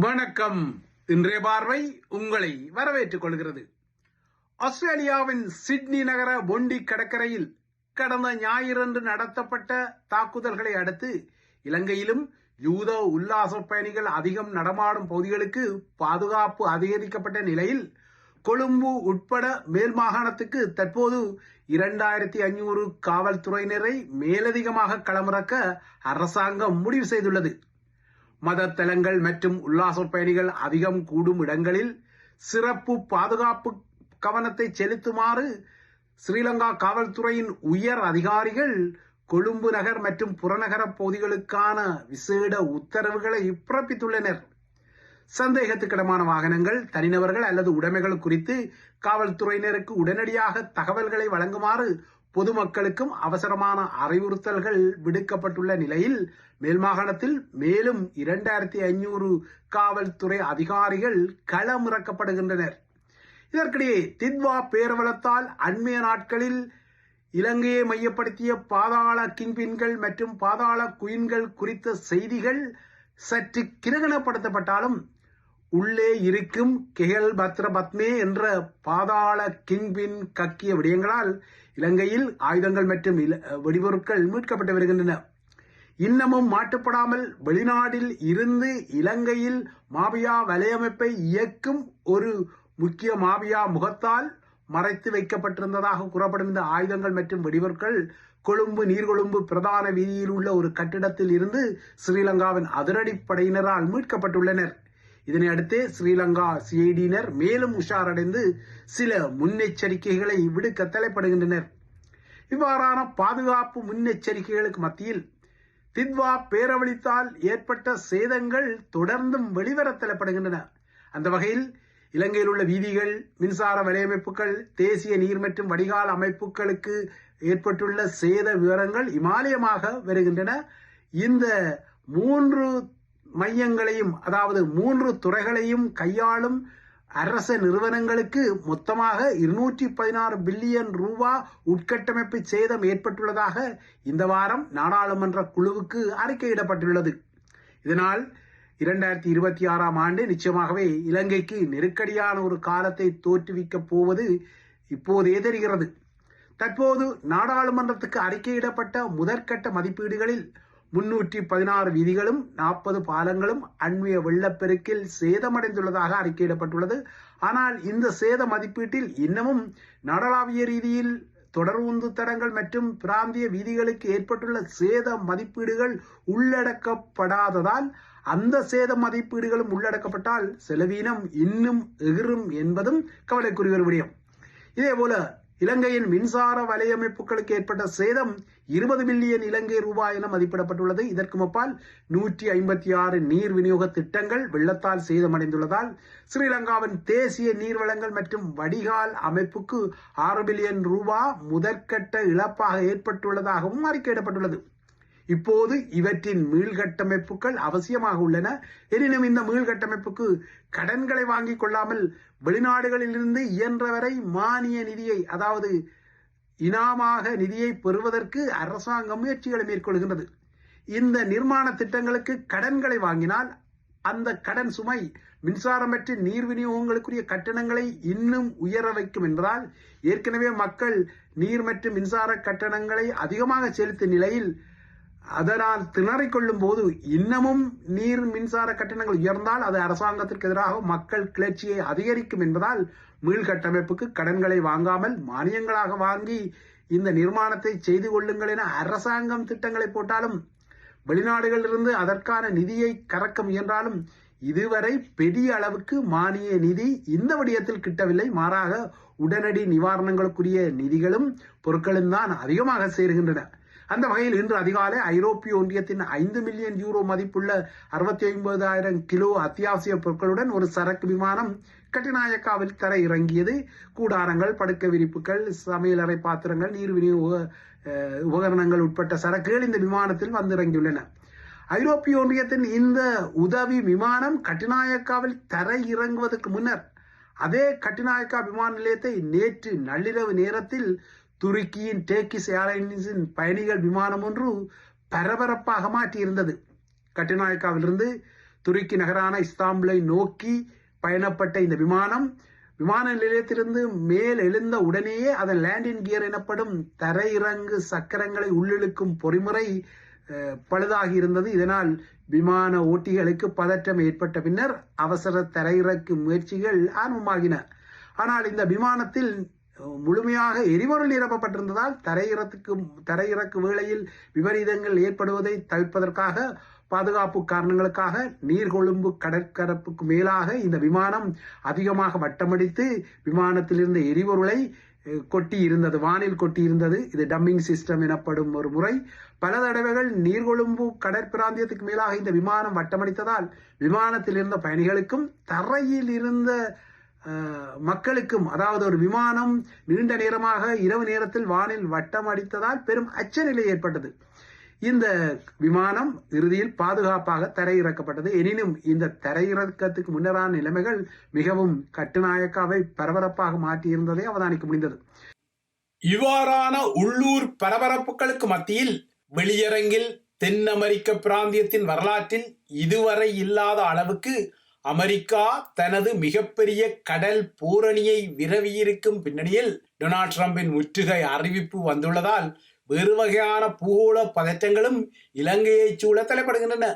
வணக்கம். இன்றைய பார்வை உங்களை வரவேற்றுக் கொள்கிறது. ஆஸ்திரேலியாவின் சிட்னி நகர பொண்டி கடற்கரையில் கடந்த ஞாயிறன்று நடத்தப்பட்ட தாக்குதல்களை அடுத்து இலங்கையிலும் யூத உல்லாச பயணிகள் அதிகம் நடமாடும் பகுதிகளுக்கு பாதுகாப்பு அதிகரிக்கப்பட்ட நிலையில் கொழும்பு உட்பட மேல் மாகாணத்துக்கு தற்போது 2500 காவல்துறையினரை மேலதிகமாக களமிறக்க அரசாங்கம் முடிவு செய்துள்ளது. மத தலங்கள் மற்றும் உல்லாச பயணிகள் அதிகம் கூடும் இடங்களில் சிறப்பு பாதுகாப்பு கவனத்தை செலுத்துமாறு ஸ்ரீலங்கா காவல்துறையின் உயர் அதிகாரிகள் கொழும்பு நகர் மற்றும் புறநகர பகுதிகளுக்கான விசேட உத்தரவுகளை பிறப்பித்துள்ளனர். சந்தேகத்துக்கிடமான வாகனங்கள், தனிநபர்கள் அல்லது உடைமைகள் குறித்து காவல்துறையினருக்கு உடனடியாக தகவல்களை வழங்குமாறு பொதுமக்களுக்கும் அவசரமான அறிவுறுத்தல்கள் விடுக்கப்பட்டுள்ள நிலையில் மேல் மாகாணத்தில் மேலும் 2500 காவல்துறை அதிகாரிகள் களமிறக்கப்படுகின்றனர். இதற்கிடையே தித்வா பேரவலத்தால் அண்மைய நாட்களில் இலங்கையை மையப்படுத்திய பாதாள கிங்பின்கள் மற்றும் பாதாள குயின்கள் குறித்த செய்திகள் சற்று கிரகணப்படுத்தப்பட்டாலும் உள்ளே இருக்கும் கெஹல் பத்ர பத்மே என்ற பாதாள கிங்பின் கக்கிய விடயங்களால் இலங்கையில் ஆயுதங்கள் மற்றும் வெடிபொருட்கள் மீட்கப்பட்டு வருகின்றன. இன்னமும் மாட்டுப்படாமல் வெளிநாட்டில் இருந்து இலங்கையில் மாபியா வலையமைப்பை இயக்கும் ஒரு முக்கிய மாபியா முகத்தால் மறைத்து வைக்கப்பட்டிருந்ததாக கூறப்படும் இந்த ஆயுதங்கள் மற்றும் வெடிபொருட்கள் கொழும்பு நீர்கொழும்பு பிரதான வீதியில் உள்ள ஒரு கட்டிடத்தில் இருந்து ஸ்ரீலங்காவின் அதிரடிப்படையினரால் மீட்கப்பட்டுள்ளனர். இதனை அடுத்து ஸ்ரீலங்கா சிஐடியினர் மேலும் உஷாரடைந்து சில முன்னெச்சரிக்கைகளை விடுக்க தலைப்படுகின்றனர். இவ்வாறான பாதுகாப்பு முன்னெச்சரிக்கைகளுக்கு மத்தியில் தித்வா பேரவழித்தால் ஏற்பட்ட சேதங்கள் தொடர்ந்தும் வெளிவர தலைப்படுகின்றன. அந்த வகையில் இலங்கையில் உள்ள வீதிகள், மின்சார வலையமைப்புகள், தேசிய நீர் மற்றும் வடிகால் அமைப்புகளுக்கு ஏற்பட்டுள்ள சேத விவரங்கள் இமாலயமாக வருகின்றன. இந்த 3 மையங்களையும், அதாவது 3 துறைகளையும் கையாளும் அரச நிறுவனங்களுக்கு மொத்தமாக 216 பில்லியன் ரூபா உட்கட்டமைப்பு சேதம் ஏற்பட்டுள்ளதாக இந்த வாரம் நாடாளுமன்ற குழுவுக்கு அறிக்கையிடப்பட்டுள்ளது. இதனால் 2026ஆம் ஆண்டு நிச்சயமாகவே இலங்கைக்கு நெருக்கடியான ஒரு காலத்தை தோற்றுவிக்கப் போவது இப்போதே தெரிகிறது. தற்போது நாடாளுமன்றத்துக்கு அறிக்கையிடப்பட்ட முதற்கட்ட மதிப்பீடுகளில் 316 வீதிகளும் 40 பாலங்களும் அண்மைய வெள்ளப்பெருக்கில் சேதமடைந்துள்ளதாக அறிக்கையிடப்பட்டுள்ளது. ஆனால் இந்த சேத மதிப்பீட்டில் இன்னமும் நாடளாவிய ரீதியில் தொடர்ந்து தடங்கள் மற்றும் பிராந்திய வீதிகளுக்கு ஏற்பட்டுள்ள சேத மதிப்பீடுகள் உள்ளடக்கப்படாததால் அந்த சேத மதிப்பீடுகளும் உள்ளடக்கப்பட்டால் செலவீனம் இன்னும் எகிரும் என்பதும் கவலைக்குரிய ஒரு விடயம். இதேபோல இலங்கையின் மின்சார வலையமைப்புகளுக்கு ஏற்பட்ட சேதம் 20 பில்லியன் இலங்கை ரூபாய் என மதிப்பிடப்பட்டுள்ளது. இதற்கு முப்பால் 156 நீர் விநியோக திட்டங்கள் வெள்ளத்தால் சேதமடைந்துள்ளதால் ஸ்ரீலங்காவின் தேசிய நீர்வளங்கள் மற்றும் வடிகால் அமைப்புக்கு 6 பில்லியன் ரூபாய் முதற்கட்ட இழப்பாக ஏற்பட்டுள்ளதாகவும் அறிக்கையிடப்பட்டுள்ளது. இப்போது இவற்றின் மீள்கட்டமைப்புகள் அவசியமாக உள்ளன. எனினும் இந்த மீள்கட்டமைப்புக்கு கடன்களை வாங்கிக் கொள்ளாமல் வெளிநாடுகளிலிருந்து இயன்றவரை மானிய நிதியை, அதாவது இனாமாக நிதியை பெறுவதற்கு அரசாங்கம் முயற்சிகளை மேற்கொள்கின்றது. இந்த நிர்மாண திட்டங்களுக்கு கடன்களை வாங்கினால் அந்த கடன் சுமை மின்சாரம் மற்றும் நீர் விநியோகங்களுக்குரிய கட்டணங்களை இன்னும் உயர வைக்கும் என்பதால் ஏற்கனவே மக்கள் நீர் மற்றும் மின்சார கட்டணங்களை அதிகமாக செலுத்தும் நிலையில் அதனால் திணறிக்கொள்ளும் போது இன்னமும் நீர் மின்சார கட்டணங்கள் உயர்ந்தால் அது அரசாங்கத்திற்கு எதிராக மக்கள் கிளர்ச்சியை அதிகரிக்கும் என்பதால் மீள்கட்டமைப்புக்கு கடன்களை வாங்காமல் மானியங்களாக வாங்கி இந்த நிர்மாணத்தை செய்து கொள்ளுங்கள் என அரசாங்கம் திட்டங்களை போட்டாலும் வெளிநாடுகளிலிருந்து அதற்கான நிதியை கறக்க முயன்றாலும் இதுவரை பெரிய அளவுக்கு மானிய நிதி இந்த விடயத்தில் கிட்டவில்லை. மாறாக உடனடி நிவாரணங்களுக்குரிய நிதிகளும் பொருட்களும் தான் அதிகமாக சேருகின்றன. அந்த வகையில் இன்று அதிகாலை ஐரோப்பிய ஒன்றியத்தின் 5 மில்லியன் யூரோ மதிப்புள்ள 69,000 கிலோ அத்தியாவசிய பொருட்களுடன் ஒரு சரக்கு விமானம் கட்டுநாயக்காவில் தர இறங்கியது. கூடாரங்கள், படுக்கை விரிப்புகள், சமையலறை பாத்திரங்கள், நீர் விநியோக உபகரணங்கள் உட்பட்ட சரக்குகள் இந்த விமானத்தில் வந்திறங்கியுள்ளன. ஐரோப்பிய ஒன்றியத்தின் இந்த உதவி விமானம் கட்டுநாயக்காவில் தர இறங்குவதற்கு முன்னர் அதே கட்டுநாயக்கா விமான நிலையத்தை நேற்று நள்ளிரவு நேரத்தில் துருக்கியின் டேக்கிஸ் ஏர்லைன்ஸின் பயணிகள் விமானம் ஒன்று பரபரப்பாக மாற்றியிருந்தது. கட்டுநாயக்காவிலிருந்து துருக்கி நகரான இஸ்தாம்புலை நோக்கி பயணப்பட்ட இந்த விமானம் விமான நிலையத்திலிருந்து மேல் எழுந்த உடனேயே அதன் லேண்டிங் கியர் எனப்படும் தரையிறங்கு சக்கரங்களை உள்ளிழுக்கும் பொறிமுறை பழுதாகி இருந்தது. இதனால் விமான ஓட்டிகளுக்கு பதற்றம் ஏற்பட்ட பின்னர் அவசர தரையிறக்கு முயற்சிகள் ஆரம்பமாகின. ஆனால் இந்த விமானத்தில் முழுமையாக எரிபொருள் நிரப்பப்பட்டிருந்ததால் தரையிறக்கு வேளையில் விபரீதங்கள் ஏற்படுவதை தவிர்ப்பதற்காக பாதுகாப்பு காரணங்களுக்காக நீர்கொழும்பு கடற்கரப்புக்கு மேலாக இந்த விமானம் அதிகமாக வட்டமடித்து விமானத்தில் இருந்த எரிபொருளை வானில் கொட்டி இருந்தது. இது டம்மிங் சிஸ்டம் எனப்படும் ஒரு முறை. பல தடவைகள் நீர்கொழும்பு கடற்பிராந்தியத்துக்கு மேலாக இந்த விமானம் வட்டமடித்ததால் விமானத்தில் இருந்த பயணிகளுக்கும் தரையில் இருந்த மக்களுக்கும், அதாவது ஒரு விமானம் நீண்ட நேரமாக இரவு நேரத்தில் வானில் வட்டம் அடித்ததால் பெரும் அச்சநிலை ஏற்பட்டது. இந்த விமானம் இறுதியில் பாதுகாப்பாக தரையிறக்கப்பட்டது. எனினும் இந்த தரையிறக்கத்துக்கு முன்னரான நிலைமைகள் மிகவும் கட்டுநாயக்காவை பரபரப்பாக மாற்றியிருந்ததை அவதானிக்க முடிந்தது. இவ்வாறான உள்ளூர் பரபரப்புகளுக்கு மத்தியில் வெளியரங்கில் தென் அமெரிக்க பிராந்தியத்தின் வரலாற்றில் இதுவரை இல்லாத அளவுக்கு அமெரிக்கா தனது மிகப்பெரிய கடல் பூரணியை விரவியிருக்கும் பின்னணியில் டொனால்ட் ட்ரம்பின் முற்றுகை அறிவிப்பு வந்துள்ளதால் வேறு வகையான பூகோள பதற்றங்களும் இலங்கையை சூழ தலைப்படுகின்றன.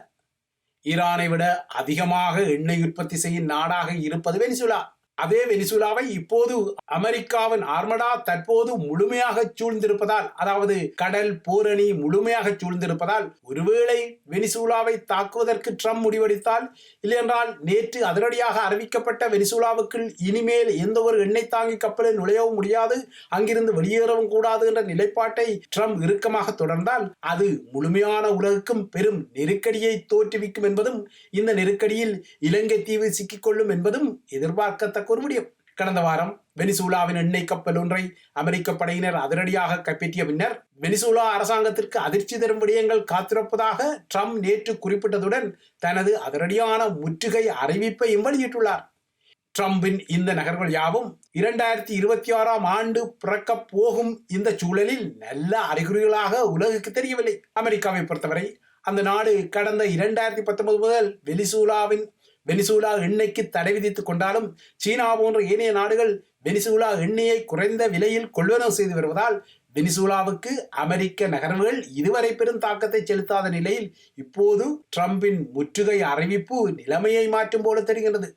ஈரானை விட அதிகமாக எண்ணெய் உற்பத்தி செய்யும் நாடாக இருப்பது வெனிசுலா. அதே வெனிசுலாவை இப்போது அமெரிக்காவின் ஆர்மடா தற்போது முழுமையாக சூழ்ந்திருப்பதால், அதாவது கடல் பூரணி முழுமையாக சூழ்ந்திருப்பதால், ஒருவேளை வெனிசுலாவை தாக்குவதற்கு ட்ரம்ப் முடிவெடுத்தால், இல்லையென்றால் நேற்று அதிரடியாக அறிவிக்கப்பட்ட வெனிசுலாவுக்குள் இனிமேல் எந்த ஒரு எண்ணெய் தாங்கி கப்பலில் நுழையவும் முடியாது, அங்கிருந்து வெளியேறவும் கூடாது என்ற நிலைப்பாட்டை ட்ரம்ப் இறுக்கமாக தொடர்ந்தால் அது முழுமையான உலகுக்கும் பெரும் நெருக்கடியை தோற்றுவிக்கும் என்பதும், இந்த நெருக்கடியில் இலங்கை தீவு சிக்கிக்கொள்ளும் என்பதும் எதிர்பார்க்கத்தக்க ஒரு விடயம். கடந்த வாரம் வெனிசுலாவின் எண்ணெய் கப்பல் ஒன்றை அமெரிக்க படையினர் அதிரடியாக கைப்பற்றிய பின்னர் வெனிசுலா அரசாங்கத்திற்கு அதிர்ச்சி தரும் விடயங்கள் காத்திருப்பதாக ட்ரம்ப் நேற்று குறிப்பிட்டதுடன் தனது அதிரடியான முற்றுகை அறிவிப்பையும் வெளியிட்டுள்ளார். ட்ரம்பின் இந்த நகர்வுகள் யாவும் 2026ஆம் ஆண்டு பிறக்கப் போகும் இந்த சூழலில் நல்ல அறிகுறிகளாக உலகுக்கு தெரியவில்லை. அமெரிக்காவை பொறுத்தவரை அந்த நாடு கடந்த 2019 முதல் வெனிசுலா எண்ணெய்க்கு தடை விதித்துக் கொண்டாலும் சீனா போன்ற ஏனைய நாடுகள் வெனிசுலா எண்ணெயை குறைந்த விலையில் கொள்வனவு செய்து வருவதால் வெனிசுலாவுக்கு அமெரிக்க நகர்வுகள் இதுவரை பெரும் தாக்கத்தை செலுத்தாத நிலையில் இப்போது ட்ரம்பின் முற்றுகை அறிவிப்பு நிலைமையை மாற்றும் போல தெரிகிறது.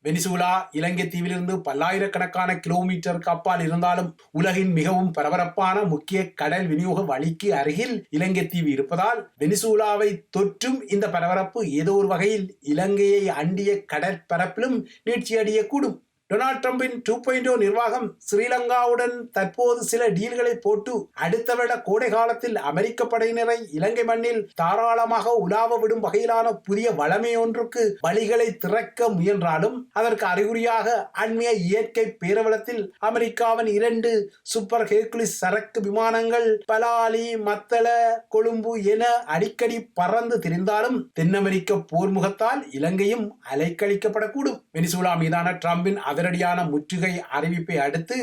வெனிசுலா இலங்கை தீவிலிருந்து பல்லாயிரக்கணக்கான கிலோமீட்டருக்கு அப்பால் இருந்தாலும் உலகின் மிகவும் பரபரப்பான முக்கிய கடல் விநியோக வழிக்கு அருகில் இலங்கை தீவு இருப்பதால் வெனிசுலாவை தொற்றும் இந்த பரபரப்பு ஏதோ ஒரு வகையில் இலங்கையை அண்டிய கடற்பரப்பிலும் நீட்சியடையக்கூடும். டொனால்ட் ட்ரம்பின் 2.0 நிர்வாகம் ஸ்ரீலங்காவுடன் தற்போது சில டீல்களை போட்டு அடுத்த வருட கோடை காலத்தில் அமெரிக்க படையினரை இலங்கை மண்ணில் தாராளமாக உலாவ விடும் வகையிலான புதிய வளமை ஒன்றுக்கு வழிகளை திறக்க முயன்றாலும் அதற்கு அறிகுறியாக அண்மைய இயற்கை பேரவலத்தில் அமெரிக்காவின் 2 சூப்பர் ஹெர்குலிஸ் சரக்கு விமானங்கள் பலாலி, மத்தள, கொழும்பு என அடிக்கடி பறந்து திரிந்தாலும் தென் அமெரிக்க போர்முகத்தால் இலங்கையும் அலைக்கழிக்கப்படக்கூடும். வெனிசுலா மீதான ட்ரம்பின் அதிரடியான முற்றுகை அறிவிப்பை அடுத்து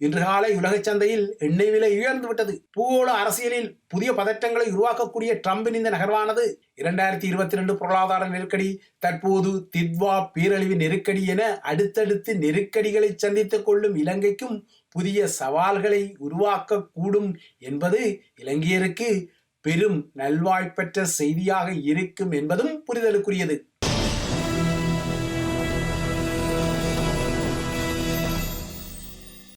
இன்று காலை உலக சந்தையில் எண்ணெய் விலை உயர்ந்துவிட்டது. பூகோள அரசியலில் புதிய பதற்றங்களை உருவாக்கக்கூடிய ட்ரம்பின் இந்த நகர்வானது 2022 பொருளாதார நெருக்கடி, தற்போது தித்வா பேரழிவு நெருக்கடி என அடுத்தடுத்து நெருக்கடிகளை சந்தித்துக் கொள்ளும் இலங்கைக்கும் புதிய சவால்களை உருவாக்க கூடும் என்பது இலங்கையருக்கு பெரும் நல்வாய்ப்பற்ற செய்தியாக இருக்கும் என்பதும் புரிதலுக்குரியது.